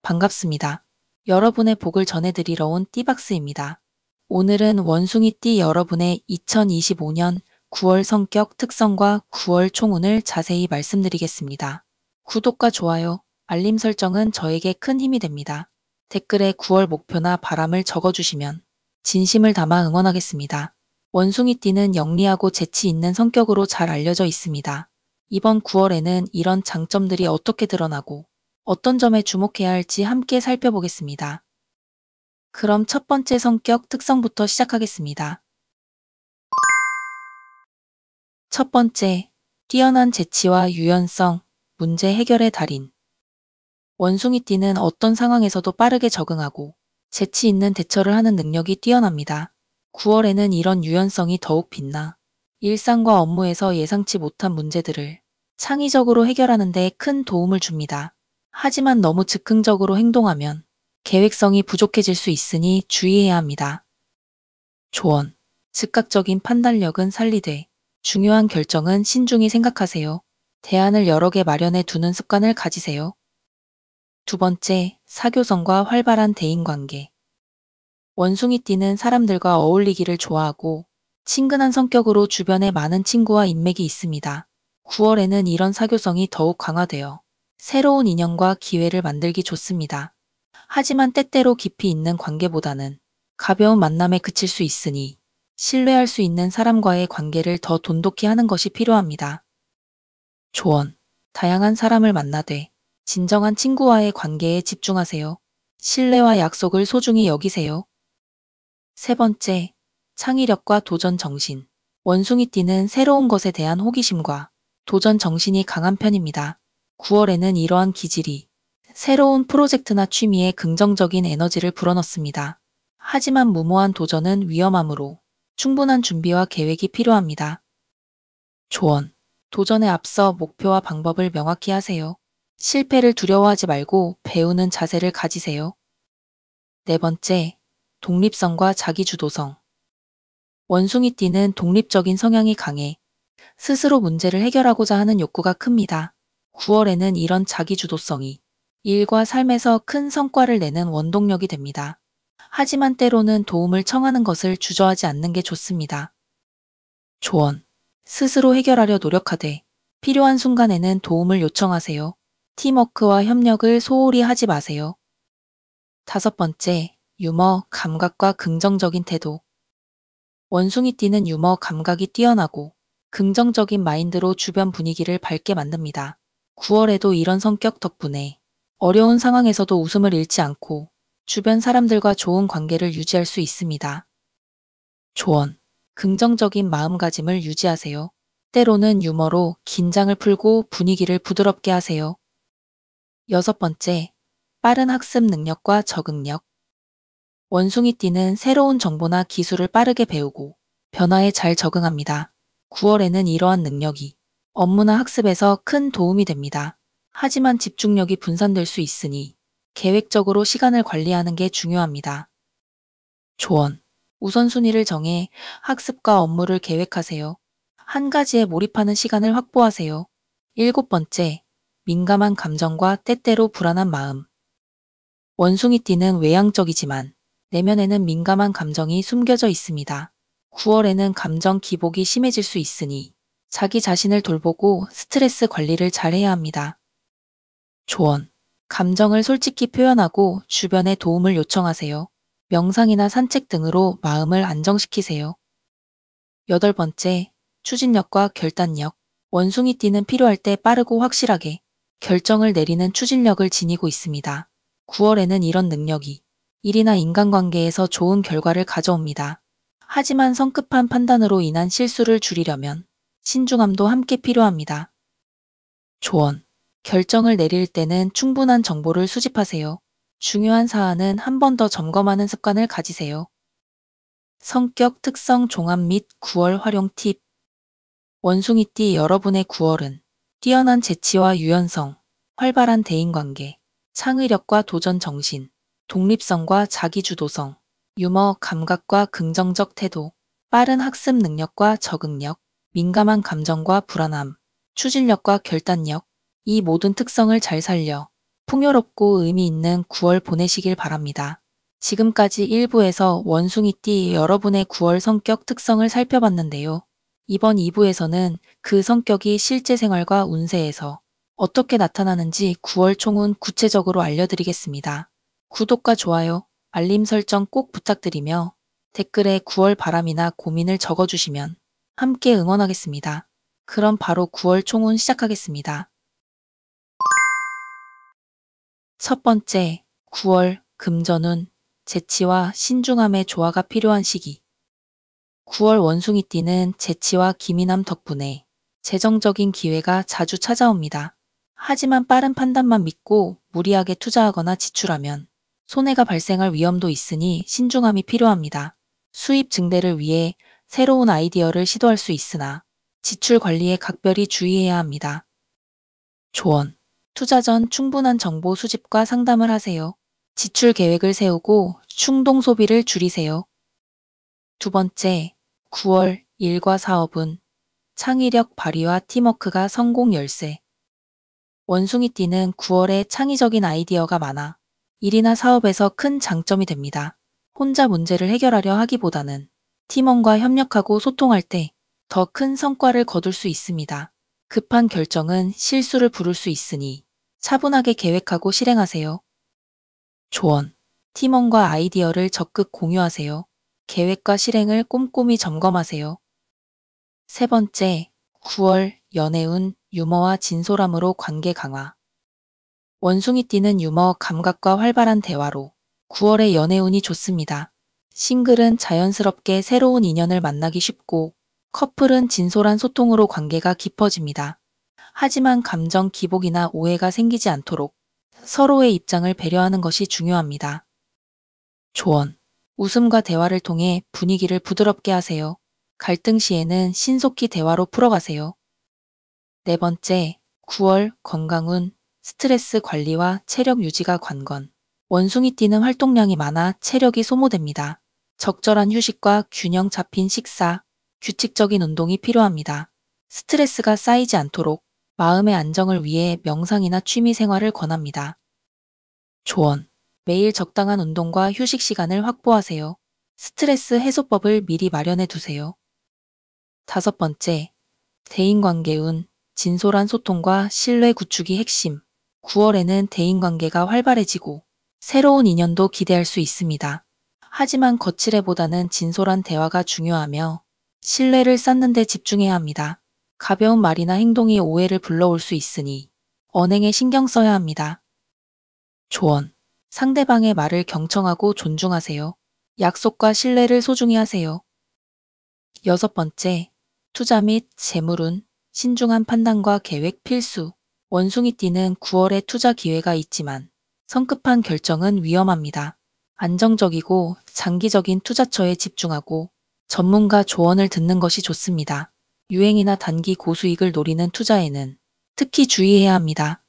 반갑습니다. 여러분의 복을 전해드리러 온 띠박스입니다. 오늘은 원숭이띠 여러분의 2025년 9월 성격 특성과 9월 총운을 자세히 말씀드리겠습니다. 구독과 좋아요, 알림 설정은 저에게 큰 힘이 됩니다. 댓글에 9월 목표나 바람을 적어주시면 진심을 담아 응원하겠습니다. 원숭이띠는 영리하고 재치 있는 성격으로 잘 알려져 있습니다. 이번 9월에는 이런 장점들이 어떻게 드러나고 어떤 점에 주목해야 할지 함께 살펴보겠습니다. 그럼 첫 번째 성격 특성부터 시작하겠습니다. 첫 번째, 뛰어난 재치와 유연성, 문제 해결의 달인. 원숭이띠는 어떤 상황에서도 빠르게 적응하고 재치 있는 대처를 하는 능력이 뛰어납니다. 9월에는 이런 유연성이 더욱 빛나 일상과 업무에서 예상치 못한 문제들을 창의적으로 해결하는 데 큰 도움을 줍니다. 하지만 너무 즉흥적으로 행동하면 계획성이 부족해질 수 있으니 주의해야 합니다. 조언. 즉각적인 판단력은 살리되 중요한 결정은 신중히 생각하세요. 대안을 여러 개 마련해 두는 습관을 가지세요. 두 번째, 사교성과 활발한 대인관계. 원숭이띠는 사람들과 어울리기를 좋아하고 친근한 성격으로 주변에 많은 친구와 인맥이 있습니다. 9월에는 이런 사교성이 더욱 강화되어 새로운 인연과 기회를 만들기 좋습니다. 하지만 때때로 깊이 있는 관계보다는 가벼운 만남에 그칠 수 있으니 신뢰할 수 있는 사람과의 관계를 더 돈독히 하는 것이 필요합니다. 조언. 다양한 사람을 만나되 진정한 친구와의 관계에 집중하세요. 신뢰와 약속을 소중히 여기세요. 세 번째, 창의력과 도전 정신. 원숭이띠는 새로운 것에 대한 호기심과 도전 정신이 강한 편입니다. 9월에는 이러한 기질이 새로운 프로젝트나 취미에 긍정적인 에너지를 불어넣습니다. 하지만 무모한 도전은 위험하므로 충분한 준비와 계획이 필요합니다. 조언. 도전에 앞서 목표와 방법을 명확히 하세요. 실패를 두려워하지 말고 배우는 자세를 가지세요. 네 번째, 독립성과 자기주도성. 원숭이띠는 독립적인 성향이 강해 스스로 문제를 해결하고자 하는 욕구가 큽니다. 9월에는 이런 자기주도성이 일과 삶에서 큰 성과를 내는 원동력이 됩니다. 하지만 때로는 도움을 청하는 것을 주저하지 않는 게 좋습니다. 조언. 스스로 해결하려 노력하되 필요한 순간에는 도움을 요청하세요. 팀워크와 협력을 소홀히 하지 마세요. 다섯 번째, 유머, 감각과 긍정적인 태도. 원숭이띠는 유머 감각이 뛰어나고 긍정적인 마인드로 주변 분위기를 밝게 만듭니다. 9월에도 이런 성격 덕분에 어려운 상황에서도 웃음을 잃지 않고 주변 사람들과 좋은 관계를 유지할 수 있습니다. 조언. 긍정적인 마음가짐을 유지하세요. 때로는 유머로 긴장을 풀고 분위기를 부드럽게 하세요. 여섯 번째, 빠른 학습 능력과 적응력. 원숭이띠는 새로운 정보나 기술을 빠르게 배우고 변화에 잘 적응합니다. 9월에는 이러한 능력이 업무나 학습에서 큰 도움이 됩니다. 하지만 집중력이 분산될 수 있으니 계획적으로 시간을 관리하는 게 중요합니다. 조언. 우선순위를 정해 학습과 업무를 계획하세요. 한 가지에 몰입하는 시간을 확보하세요. 일곱 번째, 민감한 감정과 때때로 불안한 마음. 원숭이띠는 외향적이지만 내면에는 민감한 감정이 숨겨져 있습니다. 9월에는 감정 기복이 심해질 수 있으니 자기 자신을 돌보고 스트레스 관리를 잘해야 합니다. 조언. 감정을 솔직히 표현하고 주변에 도움을 요청하세요. 명상이나 산책 등으로 마음을 안정시키세요. 여덟 번째, 추진력과 결단력. 원숭이띠는 필요할 때 빠르고 확실하게 결정을 내리는 추진력을 지니고 있습니다. 9월에는 이런 능력이 일이나 인간관계에서 좋은 결과를 가져옵니다. 하지만 성급한 판단으로 인한 실수를 줄이려면 신중함도 함께 필요합니다. 조언. 결정을 내릴 때는 충분한 정보를 수집하세요. 중요한 사안은 한 번 더 점검하는 습관을 가지세요. 성격 특성 종합 및 9월 활용 팁. 원숭이띠 여러분의 9월은 뛰어난 재치와 유연성, 활발한 대인관계, 창의력과 도전 정신, 독립성과 자기주도성, 유머, 감각과 긍정적 태도, 빠른 학습 능력과 적응력, 민감한 감정과 불안함, 추진력과 결단력, 이 모든 특성을 잘 살려 풍요롭고 의미 있는 9월 보내시길 바랍니다. 지금까지 1부에서 원숭이띠 여러분의 9월 성격 특성을 살펴봤는데요. 이번 2부에서는 그 성격이 실제 생활과 운세에서 어떻게 나타나는지 9월 총운 구체적으로 알려드리겠습니다. 구독과 좋아요, 알림 설정 꼭 부탁드리며 댓글에 9월 바람이나 고민을 적어주시면 함께 응원하겠습니다. 그럼 바로 9월 총운 시작하겠습니다. 첫 번째, 9월 금전운, 재치와 신중함의 조화가 필요한 시기. 9월 원숭이띠는 재치와 기민함 덕분에 재정적인 기회가 자주 찾아옵니다. 하지만 빠른 판단만 믿고 무리하게 투자하거나 지출하면 손해가 발생할 위험도 있으니 신중함이 필요합니다. 수입 증대를 위해 새로운 아이디어를 시도할 수 있으나 지출 관리에 각별히 주의해야 합니다. 조언. 투자 전 충분한 정보 수집과 상담을 하세요. 지출 계획을 세우고 충동 소비를 줄이세요. 두 번째, 9월 일과 사업은 창의력 발휘와 팀워크가 성공 열쇠. 원숭이띠는 9월에 창의적인 아이디어가 많아 일이나 사업에서 큰 장점이 됩니다. 혼자 문제를 해결하려 하기보다는 팀원과 협력하고 소통할 때 더 큰 성과를 거둘 수 있습니다. 급한 결정은 실수를 부를 수 있으니 차분하게 계획하고 실행하세요. 조언. 팀원과 아이디어를 적극 공유하세요. 계획과 실행을 꼼꼼히 점검하세요. 세 번째, 9월 연애운, 유머와 진솔함으로 관계 강화. 원숭이띠는 유머, 감각과 활발한 대화로 9월의 연애운이 좋습니다. 싱글은 자연스럽게 새로운 인연을 만나기 쉽고 커플은 진솔한 소통으로 관계가 깊어집니다. 하지만 감정 기복이나 오해가 생기지 않도록 서로의 입장을 배려하는 것이 중요합니다. 조언. 웃음과 대화를 통해 분위기를 부드럽게 하세요. 갈등 시에는 신속히 대화로 풀어가세요. 네 번째, 9월 건강운, 스트레스 관리와 체력 유지가 관건. 원숭이띠는 활동량이 많아 체력이 소모됩니다. 적절한 휴식과 균형 잡힌 식사, 규칙적인 운동이 필요합니다. 스트레스가 쌓이지 않도록 마음의 안정을 위해 명상이나 취미 생활을 권합니다. 조언. 매일 적당한 운동과 휴식 시간을 확보하세요. 스트레스 해소법을 미리 마련해 두세요. 다섯 번째, 대인관계운, 진솔한 소통과 신뢰 구축이 핵심. 9월에는 대인관계가 활발해지고 새로운 인연도 기대할 수 있습니다. 하지만 거칠애보다는 진솔한 대화가 중요하며 신뢰를 쌓는 데 집중해야 합니다. 가벼운 말이나 행동이 오해를 불러올 수 있으니 언행에 신경 써야 합니다. 조언. 상대방의 말을 경청하고 존중하세요. 약속과 신뢰를 소중히 하세요. 여섯 번째, 투자 및 재물운, 신중한 판단과 계획 필수. 원숭이띠는 9월에 투자 기회가 있지만 성급한 결정은 위험합니다. 안정적이고 장기적인 투자처에 집중하고 전문가 조언을 듣는 것이 좋습니다. 유행이나 단기 고수익을 노리는 투자에는 특히 주의해야 합니다.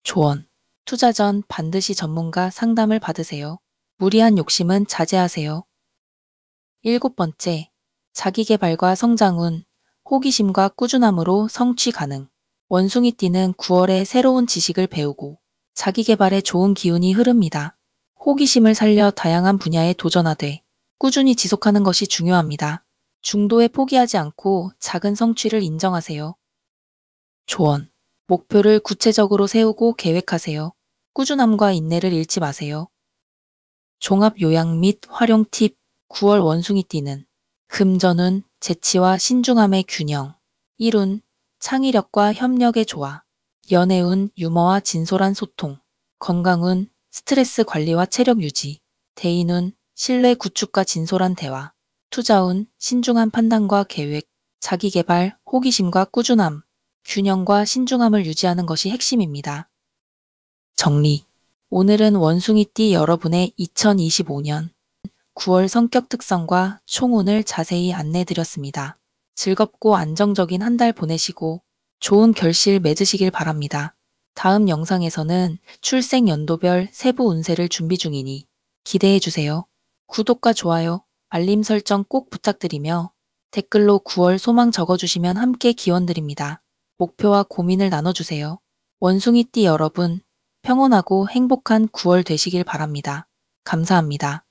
조언. 투자 전 반드시 전문가 상담을 받으세요. 무리한 욕심은 자제하세요. 일곱 번째, 자기계발과 성장운, 호기심과 꾸준함으로 성취 가능. 원숭이띠는 9월에 새로운 지식을 배우고 자기계발에 좋은 기운이 흐릅니다. 호기심을 살려 다양한 분야에 도전하되 꾸준히 지속하는 것이 중요합니다. 중도에 포기하지 않고 작은 성취를 인정하세요. 조언. 목표를 구체적으로 세우고 계획하세요. 꾸준함과 인내를 잃지 마세요. 종합 요약 및 활용 팁. 9월 원숭이띠는 금전운, 재치와 신중함의 균형. 일운, 창의력과 협력의 조화. 연애운, 유머와 진솔한 소통. 건강운, 스트레스 관리와 체력 유지. 대인운, 신뢰 구축과 진솔한 대화. 투자운, 신중한 판단과 계획. 자기계발, 호기심과 꾸준함. 균형과 신중함을 유지하는 것이 핵심입니다. 정리. 오늘은 원숭이띠 여러분의 2025년 9월 성격 특성과 총운을 자세히 안내드렸습니다. 즐겁고 안정적인 한 달 보내시고 좋은 결실 맺으시길 바랍니다. 다음 영상에서는 출생 연도별 세부 운세를 준비 중이니 기대해주세요. 구독과 좋아요, 알림 설정 꼭 부탁드리며 댓글로 9월 소망 적어주시면 함께 기원드립니다. 목표와 고민을 나눠주세요. 원숭이띠 여러분, 평온하고 행복한 9월 되시길 바랍니다. 감사합니다.